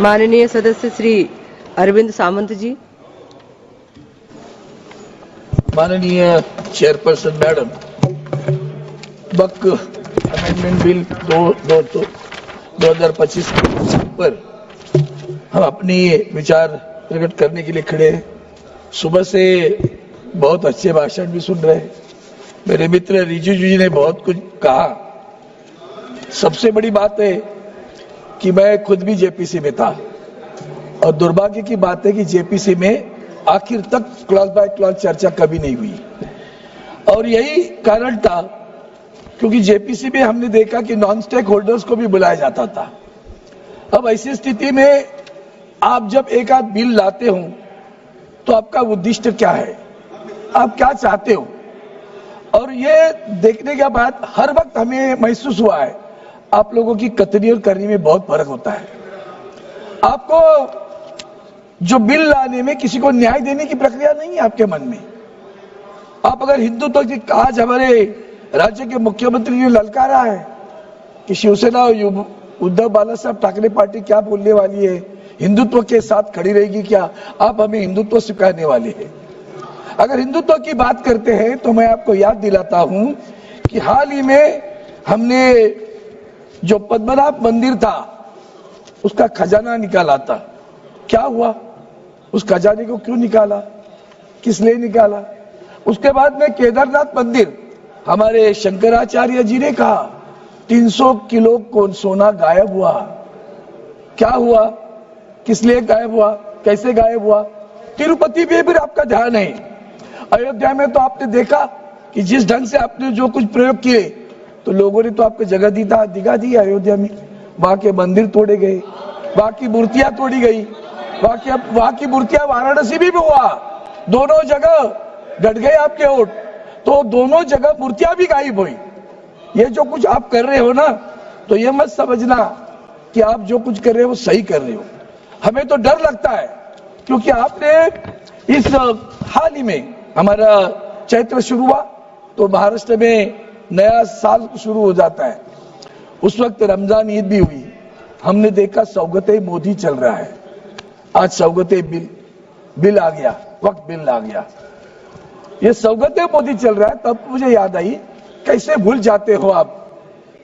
माननीय सदस्य श्री अरविंद सामंत जी। माननीय चेयरपर्सन मैडम, वक्त अमेंडमेंट बिल 2025 पर हम अपनी विचार प्रकट करने के लिए खड़े हैं। सुबह से बहुत अच्छे भाषण भी सुन रहे हैं। मेरे मित्र रिजिजू जी ने बहुत कुछ कहा। सबसे बड़ी बात है कि मैं खुद भी जेपीसी में था और दुर्भाग्य की बात है कि जेपीसी में आखिर तक क्लॉज बाय क्लॉज चर्चा कभी नहीं हुई और यही कारण था क्योंकि जेपीसी में हमने देखा कि नॉन स्टेक होल्डर्स को भी बुलाया जाता था। अब ऐसी स्थिति में आप जब एक आध बिल लाते हो तो आपका उद्देश्य क्या है, आप क्या चाहते हो, और ये देखने के बाद हर वक्त हमें महसूस हुआ है आप लोगों की कतनी और करनी में बहुत फर्क होता है। आपको जो बिल लाने में किसी को न्याय देने की प्रक्रिया नहीं है आपके मन में। आप अगर हिंदुत्व की आज हमारे राज्य के मुख्यमंत्री ने ललकारा है कि शिवसेना और उद्धव बाला साहब ठाकरे पार्टी क्या बोलने वाली है, हिंदुत्व के साथ खड़ी रहेगी क्या, आप हमें हिंदुत्व सिखाने वाले हैं। अगर हिंदुत्व की बात करते हैं तो मैं आपको याद दिलाता हूं कि हाल ही में हमने जो पद्मनाभ मंदिर था उसका खजाना निकाला था। क्या हुआ, उस खजाने को क्यों निकाला, किस लिए निकाला? उसके बाद में केदारनाथ मंदिर, हमारे शंकराचार्य जी ने कहा 300 किलो को सोना गायब हुआ। क्या हुआ, किस लिए गायब हुआ, कैसे गायब हुआ? तिरुपति में भी आपका ध्यान है। अयोध्या में तो आपने देखा कि जिस ढंग से आपने जो कुछ प्रयोग किए तो लोगों ने तो आपको जगह दिखा दी। अयोध्या में वहां के मंदिर तोड़े गए, वहां की मूर्तियां तोड़ी गई, वहां की मूर्तियां वाराणसी में भी हुआ। दोनों जगह गड़ गए आपके वोट, तो दोनों जगह मूर्तियां भी गायब हुई। ये जो कुछ आप कर रहे हो ना, तो ये मत समझना कि आप जो कुछ कर रहे हो वो सही कर रहे हो। हमें तो डर लगता है क्योंकि आपने इस हाल ही में हमारा चैत्र शुरू हुआ तो महाराष्ट्र में नया साल शुरू हो जाता है। उस वक्त रमजान ईद भी हुई। हमने देखा सौगते मोदी चल रहा है। आज सौगते बिल आ गया, वक्त बिल आ गया। ये सौगते मोदी चल रहा है। तब मुझे याद आई, कैसे भूल जाते हो आप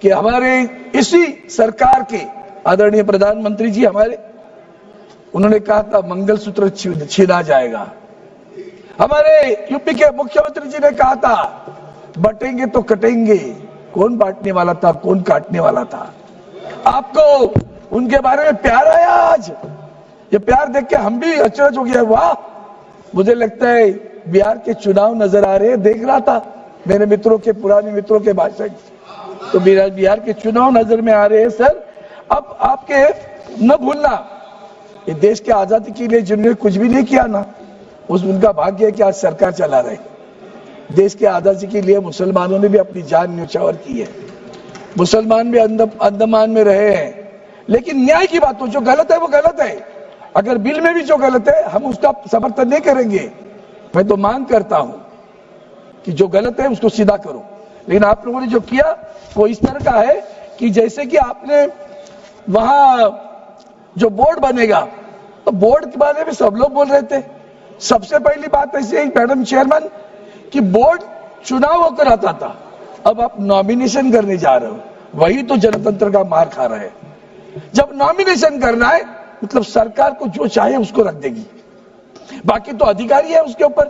कि हमारे इसी सरकार के आदरणीय प्रधानमंत्री जी हमारे, उन्होंने कहा था मंगलसूत्र छीना जाएगा। हमारे यूपी के मुख्यमंत्री जी ने कहा था बटेंगे तो कटेंगे। कौन बांटने वाला था, कौन काटने वाला था? आपको उनके बारे में प्यार आया। आज ये प्यार देख के हम भी अचरज हो गया। वाह, मुझे लगता है बिहार के चुनाव नजर आ रहे हैं। देख रहा था मेरे मित्रों के, पुराने मित्रों के भाषण, तो बिहार के चुनाव नजर में आ रहे हैं। सर, अब आपके न भूलना, ये देश के आजादी के लिए जिन्होंने कुछ भी नहीं किया ना, उनका भाग्य है कि आज सरकार चला रहे। देश के आजादी के लिए मुसलमानों ने भी अपनी जान न्यौछावर की है। मुसलमान भी अंडमान में रहे हैं। लेकिन न्याय की बात हो, जो गलत है वो गलत है। अगर बिल में भी जो गलत है हम उसका समर्थन नहीं करेंगे। मैं तो मांग करता हूं कि जो गलत है उसको सीधा करो। लेकिन आप लोगों ने जो किया वो इस तरह का है कि जैसे कि आपने वहां जो बोर्ड बनेगा, तो बोर्ड के बारे में सब लोग बोल रहे थे। सबसे पहली बात ऐसी है मैडम चेयरमैन कि बोर्ड चुनाव होकर आता था, अब आप नॉमिनेशन करने जा रहे हो। वही तो जनतंत्र का मार खा रहा है। जब नॉमिनेशन करना है मतलब सरकार को जो चाहे उसको रख देगी। बाकी तो अधिकारी है उसके ऊपर,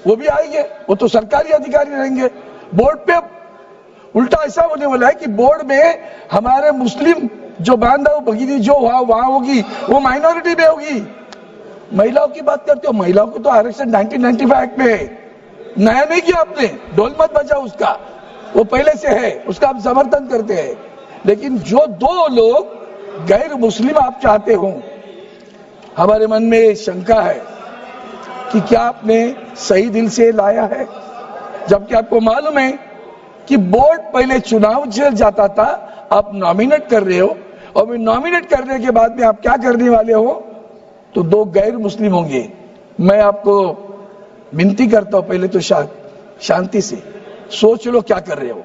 वो भी आएंगे, वो तो सरकारी अधिकारी रहेंगे। बोर्ड पे उल्टा ऐसा होने वाला है कि बोर्ड में हमारे मुस्लिम जो बांधव भगिनी जो वहां होगी वो माइनॉरिटी में होगी। महिलाओं की बात करते हो, महिलाओं को तो आरक्षण 1995 एक्ट में है। नया नहीं किया आपने, ढोल मत बजाओ उसका, वो पहले से है, उसका आप समर्थन करते हैं। लेकिन जो दो लोग गैर मुस्लिम आप चाहते हो, हमारे मन में शंका है कि क्या आपने सही दिल से लाया है? जबकि आपको मालूम है कि बोर्ड पहले चुनाव से जाता था, आप नॉमिनेट कर रहे हो और नॉमिनेट करने के बाद में आप क्या करने वाले हो, तो दो गैर मुस्लिम होंगे। मैं आपको विनती करता हूं, पहले तो शांति से सोच लो क्या कर रहे हो।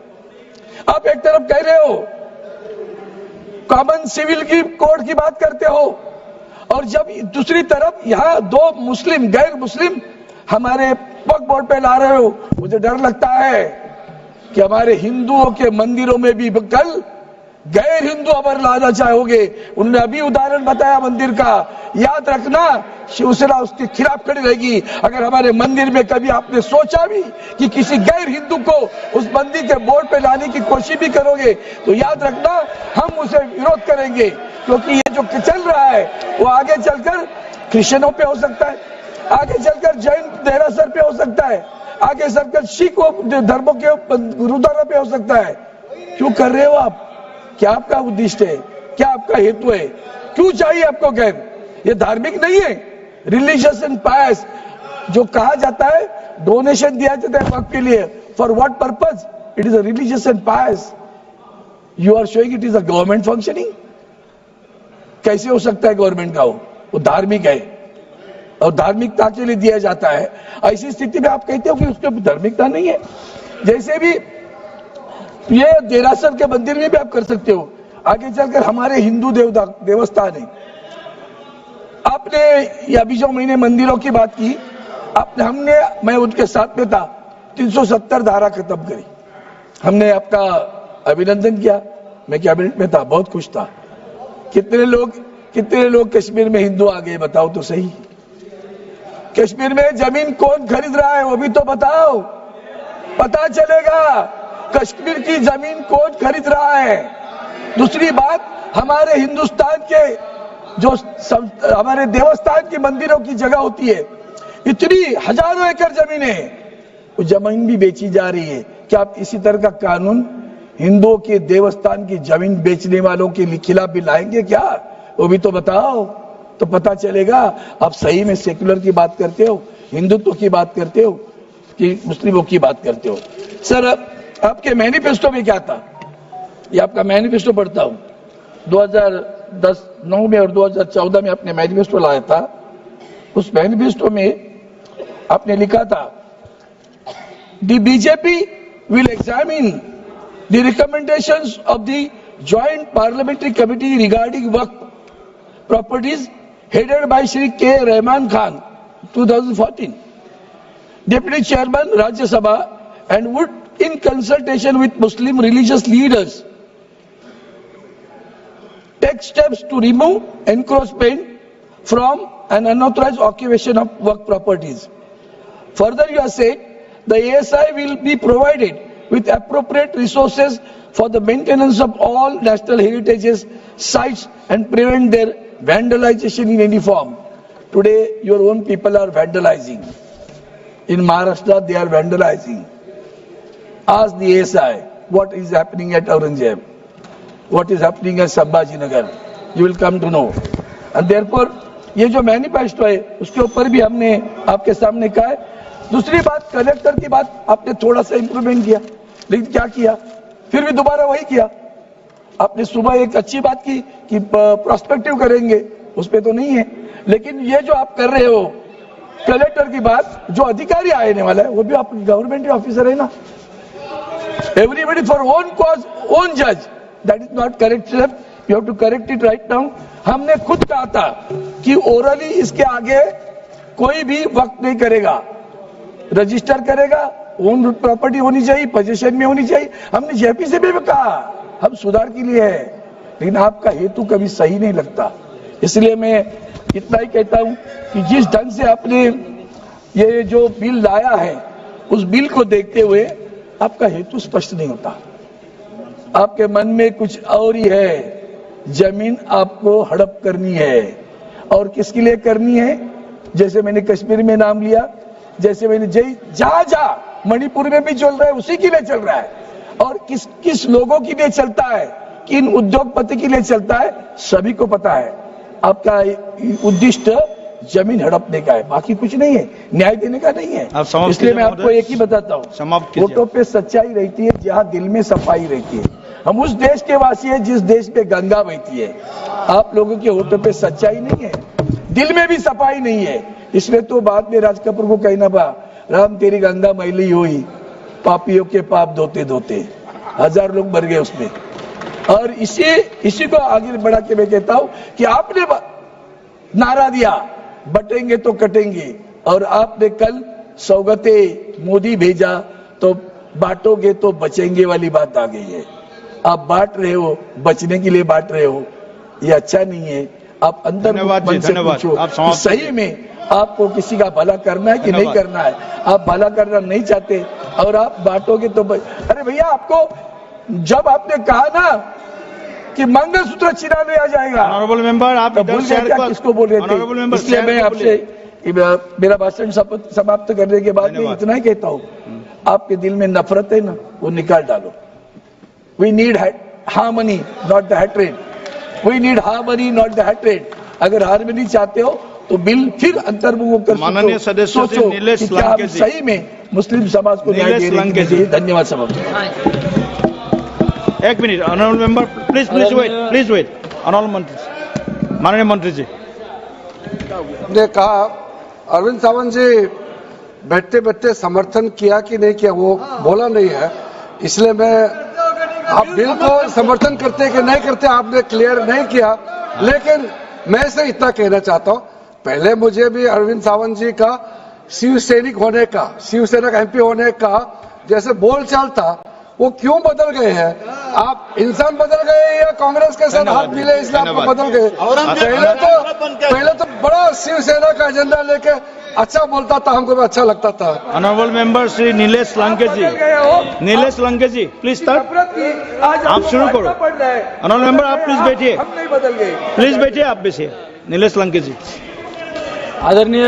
आप एक तरफ कह रहे हो कॉमन सिविल की कोड की बात करते हो, और जब दूसरी तरफ यहाँ दो मुस्लिम गैर मुस्लिम हमारे वक्फ बोर्ड पे ला रहे हो, मुझे डर लगता है कि हमारे हिंदुओं के मंदिरों में भी कल गैर हिंदू अबर लाना चाहोगे। उन्होंने अभी उदाहरण बताया मंदिर का, याद रखना शिवसेना उसके खिलाफ खड़ी रहेगी। अगर हमारे मंदिर में कभी आपने सोचा भी कि किसी गैर हिंदू को उस मंदिर के बोर्ड पे लाने की कोशिश भी करोगे तो याद रखना हम उसे विरोध करेंगे, क्योंकि ये जो चल रहा है वो आगे चलकर क्रिश्चियनों पे हो सकता है, आगे चलकर जैन देरासर पे हो सकता है, आगे चलकर सिख धर्मों के गुरुद्वारा पे हो सकता है। क्यों कर रहे हो आप? क्या आपका उद्देश्य है? क्या आपका हेतु है? क्यों चाहिए आपको गैर? ये धार्मिक नहीं है। रिलीजियस एंड पायस जो कहा जाता है, डोनेशन दिया जाता है वक्त के लिए, for what purpose? It is a religious and pious. You are showing it is a government functioning. कैसे हो सकता है गवर्नमेंट का? वो धार्मिक है और धार्मिकता के लिए दिया जाता है। ऐसी स्थिति में आप कहते हो कि उसके धार्मिकता नहीं है। जैसे भी ये देरासर के मंदिर में भी आप कर सकते हो, आगे चलकर हमारे हिंदू देवस्थान है। आपने ये अभी जो मैंने मंदिरों की बात की, हमने मैं उनके साथ में था, 370 धारा खत्म करी। हमने आपका अभिनंदन किया, मैं कैबिनेट में था, बहुत खुश था। कितने लोग कश्मीर में हिंदू आ गए बताओ तो सही। कश्मीर में जमीन कौन खरीद रहा है वो भी तो बताओ, पता चलेगा कश्मीर की जमीन कौन खरीद रहा है। दूसरी बात, हमारे हिंदुस्तान के जो हमारे देवस्थान की मंदिरों की जगह होती है, इतनी हजारों एकड़ जमीनें, वो जमीन भी बेची जा रही है। क्या आप इसी तरह का कानून हिंदुओं के देवस्थान की जमीन बेचने वालों के खिलाफ भी लाएंगे क्या? वो भी तो बताओ, तो पता चलेगा आप सही में सेक्युलर की बात करते हो, हिंदुत्व की बात करते हो कि मुस्लिमों की बात करते हो। सर, आपके मैनिफेस्टो में क्या था? ये आपका मैनिफेस्टो पढ़ता हूं, 2010-9 में और 2014 में आपने मैनिफेस्टो लाया था। उस मैनिफेस्टो में आपने लिखा था, the BJP will examine the recommendations of the joint parliamentary committee regarding Waqf properties headed by Shri K. Rahman Khan, 2014, Deputy Chairman Rajya Sabha, and would, in consultation with Muslim religious leaders, take steps to remove encroachment from an unauthorized occupation of work properties. Further, you have said the ASI will be provided with appropriate resources for the maintenance of all national heritages sites and prevent their vandalization in any form. Today, your own people are vandalizing. In Maharashtra, they are vandalizing. Ask the ASI what is happening at Aurangzeb, what is happening at Sambhajinagar. You will come to know. And therefore, ये जो manifesto है उसके ऊपर भी हमने आपके सामने कहा है। दूसरी बात, कलेक्टर की बात आपने थोड़ा सा इंप्रूवमेंट किया, लेकिन क्या किया? फिर भी दोबारा वही किया। आपने सुबह एक अच्छी बात की कि प्रोस्पेक्टिव करेंगे, उस पे तो नहीं है। लेकिन ये जो आप कर रहे हो कलेक्टर की बात, जो अधिकारी आने वाला है वो भी आप गवर्नमेंट ऑफिसर है ना। Everybody for own cause own जज, that is not correct sir, you have to correct it right now. हमने खुद कहा था कि ओरली इसके आगे कोई भी वक्त नहीं करेगा, रजिस्टर करेगा, ओन प्रॉपर्टी होनी चाहिए, पोजीशन में होनी चाहिए। हमने जेपी से भी कहा हम सुधार के लिए है, लेकिन आपका हेतु कभी सही नहीं लगता। इसलिए मैं इतना ही कहता हूं कि जिस ढंग से आपने ये जो बिल लाया है उस बिल को देखते हुए आपका हेतु स्पष्ट नहीं होता। आपके मन में कुछ और ही है। जमीन आपको हड़प करनी है, और किसके लिए करनी है? जैसे मैंने कश्मीर में नाम लिया, जैसे मैंने जहां मणिपुर में भी चल रहा है उसी के लिए चल रहा है। और किस किस लोगों के लिए चलता है, किन उद्योगपति के लिए चलता है, सभी को पता है। आपका उद्देश्य जमीन हड़पने का है, बाकी कुछ नहीं है, न्याय देने का नहीं है। इसलिए मैं आपको एक ही बताता हूँ, वोटों पे सच्चाई रहती है जहाँ दिल में सफाई रहती है। हम उस देश के वासी हैं जिस देश पे गंगा बहती है। आप लोगों के वोटों पे सच्चाई नहीं है, दिल में भी सफाई नहीं है। इसलिए तो बाद में राज कपूर को कहना पड़ा, राम तेरी गंगा मैली हुई, पापियों के पाप धोते धोते। 1000 लोग मर गए उसमें। और इसी को आगे बढ़ा के मैं कहता हूं कि आपने नारा दिया, बटेंगे तो कटेंगे, और आपने कल सौगते मोदी भेजा तो बांटोगे तो बचेंगे वाली बात आ गई है। आप बांट रहे हो, बचने के लिए बांट रहे हो, ये अच्छा नहीं है। आप अंदर मन से पूछो कि सही में आपको किसी का भला करना है कि नहीं करना है। आप भला करना नहीं चाहते और आप बांटोगे तो अरे भैया, आपको जब आपने कहा ना कि मंगलसूत्र छिना लिया जाएगा, ऑनरेबल मेंबर, आप तो भूल गए क्या किसको बोल रहे थे? इसलिए मैं आपसे मेरा भाषण समाप्त करने के बाद मैं इतना ही कहता हूँ, आपके दिल में नफरत है ना, वो निकाल डालो। We need harmony not the hatred, we need harmony not the hatred. अगर हार्मनी चाहते हो तो बिल फिर अंतर्मुख कर माननीय सदस्य श्री नीलेश लंके जी, सही में मुस्लिम समाज को न्याय देने के लिए धन्यवाद सभापति। एक minute, honourable member, please wait, honourable मंत्री, माननीय मंत्री जी ने कहा अरविंद सावंत जी बैठते बैठते समर्थन किया कि नहीं किया वो बोला नहीं है, इसलिए मैं आप बिल को समर्थन करते कि नहीं करते आपने क्लियर नहीं किया। लेकिन मैं से इतना कहना चाहता हूं, पहले मुझे भी अरविंद सावंत जी का शिव सैनिक होने का, शिवसेना का MP होने का जैसे बोलचाल था, वो क्यों बदल गए हैं? आप इंसान बदल गए या कांग्रेस के साथ हाथ मिले इसलिए आप बदल गए? पहले तो बड़ा शिवसेना का एजेंडा लेके अच्छा बोलता था, हमको भी अच्छा लगता था। Honourable member Shri Nilesh Lanke ji, Nilesh Lanke ji please start, आप शुरू करो। ऑनरेबल मेंबर आप प्लीज बैठिए, हम नहीं बदल गए, प्लीज बैठिए, आप बैठिए। नीलेश लंके जी। आदरणीय